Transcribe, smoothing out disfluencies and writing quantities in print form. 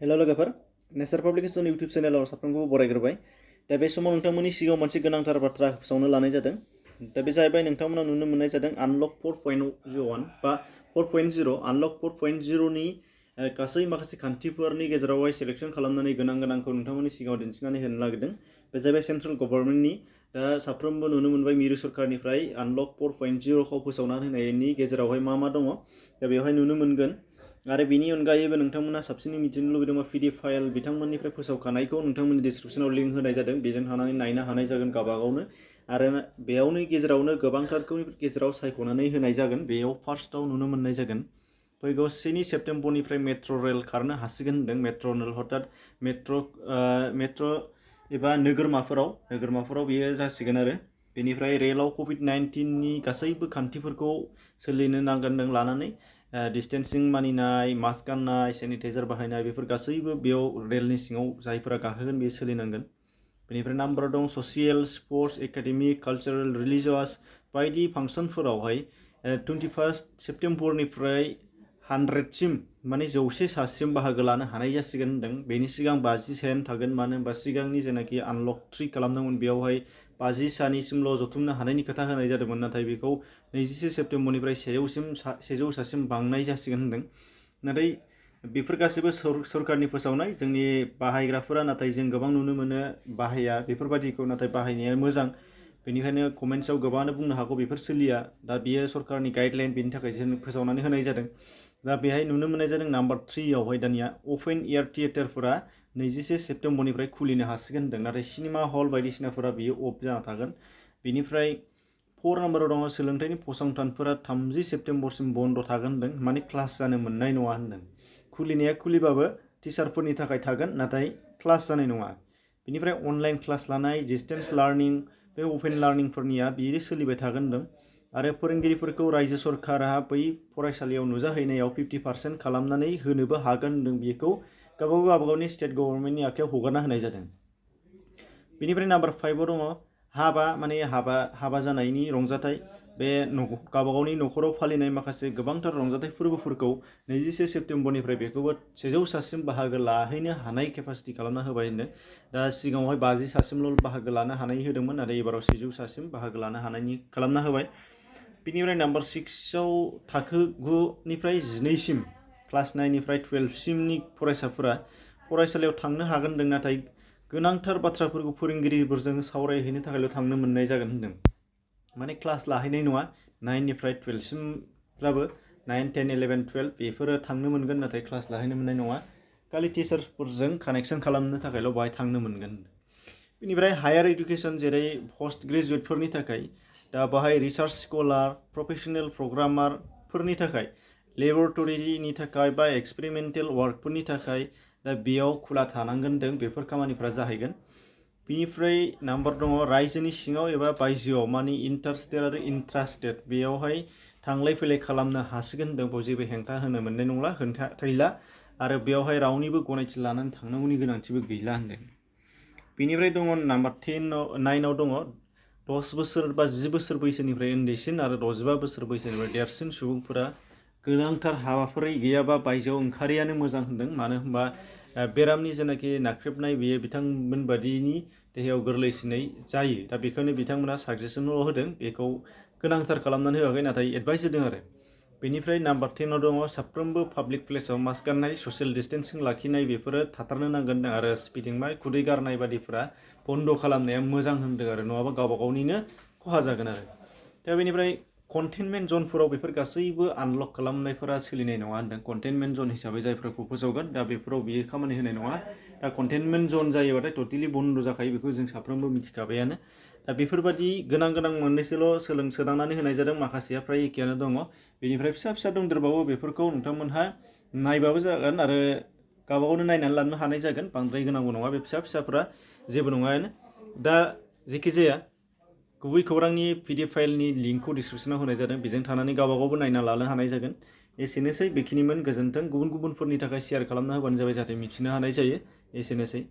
हेल' लोगोफोर, नेचार publication YouTube चेनेलाव साफ्रोमखौबो बरायग्रोबाय। दा बे समाव नोंथांमोननि सिगाङाव मोनसे गोनांथार बाथ्रा फोसावनो लानाय जादों। दा बे जाहैबाय नोंथांमोना नुनो मोननाय जादों आनलक 4.01 बा 4.0 आनलक 4.0नि गासै माखासे खान्थिफोरनि गेजेरावहाय सेलेक्सन खालामनानै गोनांखौ नोंथांमोननि सिगाङाव दिन्थिनानै होनो नागिरदों। बे जाहैबाय सेन्ट्रेल गभर्नमेन्टनि दा साफ्रोमबो नुनो मोनबाय मिरु सरकारनिफ्राय आनलक 4.0 खौ फोसावनानै होनायनि गेजेरावहाय मा दङ दा बेवहाय नुनो मोनगोन। आरो बेनि अनगायैबो नोंथांमोना साबसिनै मिथिनो लुबैदोंबा पिडिएफ फाइल बिथांमोननिफ्राय फोसावखानायखौ नोंथांमोननि डिसक्रिपसनाव लिंक होनाय जादों, बेजों थांनानै नायनो हानाय जागोन गावबागावनो। आरो बेयावनि गेजेरावनो गोबांथारखौनि गेजेराव सायख'नानै होनाय जागोन। बेयाव फार्स्टआव नुनो मोननाय जागोन फैगौ 2 सेप्तेम्बरनिफ्राय मेट्र' रेल खारनो हासिगोन होनदों। मेट्र' रेल हथात मेट्र' एबा नोगोरमाफोराव बेयो जासिगोन। आरो बेनिफ्राय रेलाव कभिड-19नि गासैबो खान्थिफोरखौ सोलिनो नांगोन नों लानानै डिस्टेन्सिं मानिनाय, मास्क गाननाय, सेनिटाइजार बाहायनाय, बेफोर गासैबो बेयाव रेलनि सिङाव जायफोरा गाखोगोन बेयो सोलिनांगोन। बेनिफ्राय नाम्बार दं social, sports, academic, cultural, religious बायदि फांसनफोरावहाय 21 सेप्तेम्बरनिफ्राय 100सिम माने 100 सासिम बाहागो लानो हानाय जासिगोन होनदों। बेनि सिगां 50 सायानो थागोन, मानो होनबा सिगांनि जेनाखि आनलक 3 खालामदोंमोन बेयावहाय 50 सानिसिमल' जथुमनो हानायनि खोथा होनाय जादोंमोन, नाथाय बेखौ 21 सेप्तेम्बरनिफ्राय 100 सासिम बांनाय जासिगोन होनदों। नाथाय बेफोर गासैबो सरकारनि फोसावनाय, जोंनि बाहायग्राफोरा नाथाय जों गोबां नुनो मोनो बाहाया बेफोरबायदिखौ, नाथाय बाहायनाया मोजां। बेनिखायनो कमेन्ट्सआव गोबाङानो बुंनो हागौ बेफोर सोलिया। दा बियो सरकारनि गाइडलाइन, बेनि थाखाय जों फोसावनानै होनाय जादों। दा बेहाय नुनो मोननाय जादों नाम्बार 3आवहाय दानिया अपेन एयार थियेटारफोरा 21 सेप्तेम्बरनिफ्राय खुलिनो हासिगोन होनदों, नाथाय सिनेमा हल बायदिसिनाफोरा बियो अफ जाना थागोन। बेनिफ्राय 4 नाम्बाराव दङ सोलोंथाइनि फसंथानफोरा 30 सेप्तेम्बरसिम बन्द' थागोन होनदों, माने क्लास जानो मोननाय नङा होनदों। खुलिनाया खुलिबाबो टिचारफोरनि थाखाय थागोन, नाथाय क्लास जानाय नङा। बेनिफ्राय अनलाइन क्लास लानाय, डिस्टेन्स लार्निं, बे अपेन लार्निंफोरनिया बियो सोलिबाय थागोन होनदों। आरो फोरोंगिरिफोरखौ रायजो सरकारा बै फरायसालियाव नुजाहैनायाव 50% खालामनानै होनोबो हागोन होनदों। बेखौ गावबागावनि स्टेट गभर्नमेन्टनि आखायाव हगारना होनाय जादों। बेनिफ्राय नाम्बार 5आव दङ हाबा जानायनि रंजाथाइ। बे गावबागावनि न'खराव फालिनाय माखासे गोबांथार रंजाथाइ फोरबोफोरखौ 21 सेप्तेम्बरनिफ्राय बेखौबो 100 सासिम बाहागो लाहैनो हानाय केपासिटि खालामना होबाय होनदों। दा सिगाङावहाय 50 सासिमल' बाहागो लानो हानाय होदोंमोन, नाथाय एबाराव 100 सासिम बाहागो लानो हानायनि खालामना होबाय। बेनिफ्राय नाम्बार 6आव थाखो 9निफ्राय 12सिम, क्लास 9निफ्राय 12सिमनि फरायसाफोरा फरायसालियाव थांनो हागोन होनदों, नाथाय गोनांथार बाथ्राफोरखौ फोरोंगिरिफोरजों सावरायहैनो थाखायल' थांनो मोननाय जागोन होनदों। माने क्लास लाहैनाय नङा। 9निफ्राय 12सिमब्लाबो 9, 10, 11, 12 बेफोरो थांनो मोनगोन, नाथाय क्लास लाहैनो मोननाय नङा। खालि टिचार्सफोरजों कानेक्सन खालामनो थाखायल' बाहाय थांनो मोनगोन। बेनिफ्राय हायार इडुकेसन जेरै पस्ट ग्रेजुवेटफोरनि थाखाय दा बाहाय रिसार्च स्कलार, प्रफेसनेल प्रग्रामारफोरनि थाखाय, लेबरेटरिनि थाखाय बा एक्सपेरिमेन्टेल वार्कफोरनि थाखाय दा बेयाव खुला थानांगोन होनदों। बेफोर खामानिफ्रा जाहैगोन। बेनिफ्राय नाम्बार दङ रायजोनि सिङाव एबा बायजोआव, माने इन्टारस्टेट आरो इन्ट्रास्टेट, बेयावहाय थांलाय फैलाय खालामनो हासिगोन होनदों। बेयाव जेबो हेंथा होनो मोननाय नंला, थैला। आरो बेयावहाय रावनिबो गनायथि लानानै थांनांगौनि गोनांथिबो गैला होनदों। बेनिफ्राय दङ नाम्बार 9आव दङ 10 बोसोर बा 10 बोसोर बैसोनिफ्राय उन्दैसिन आरो 65 बोसोर बैसोनिफ्राय देरसिन सुबुंफोरा गोनांथार हाबाफारि गैयाबा बायजोआव ओंखारियानो मोजां होनदों। मानो होनबा बेरामनि जेनाखि नाख्रेबनाय बेयो बिथांमोन बादिनि देहायाव गोरलैसिनै जायो। दा बेखायनो बिथांमोना साजेसनल' होदों, बेखौ गोनांथार खालामनानै होआखै, नाथाय एडभाइस होदों आरो। बेनिफ्राय नाम्बार 10आव दङ साफ्रोमबो पाब्लिक प्लेसाव मास्क गाननाय, ससियेल डिस्टेन्सिं लाखिनाय बेफोरो थाथारनो नांगोन, आरो स्पिडिंनाय, खुदै गारनाय बादिफोरा बन्द' खालामनाया मोजां होनदों आरो, नङाबा गावबागावनिनो खहा जागोन आरो। दा बेनिफ्राय कन्टेनमेन्ट जनफोराव बेफोर गासैबो आनलक खालामनायफोरा सोलिनाय नङा होनदों। कन्टेनमेन्ट जन हिसाबै जायफोरखौ फोसावगोन, दा बेफोराव बियो खामानि होनाय नङा। दा कन्टेनमेन्ट जन जायोबाथाय टटेलि बन्द' जाखायो, बेखौ जों साफ्रोमबो मिथिखाबायानो। दा बेफोरबादि गोनां मोननैसोल' सोदांनानै होनाय जादों, माखासेया फ्राय एखेयानो दङ। बेनिफ्राय फिसा दंदेरबावो, बेफोरखौ नोंथांमोनहा नायबाबो जागोन आरो गावबागावनो नायनानै लानो हानाय जागोन। बांद्राय गोनांबो नङा, बे फिसाफोरा जेबो नङायानो। दा जेखिजाया गुबै खौरांनि पिडिएफ फाइलनि लिंकखौ डिसक्रिपसनाव होनाय जादों, बेजों थानानै गावबागावबो नायना लानो हानाय जागोन। एसेनोसै, बेखिनिमोन। गोजोन्थों। गुबुनफोरनि थाखाय शेयार खालामना होबानो जाबाय, जाहाथे मिथिनो हानाय जायो। एसेनोसै।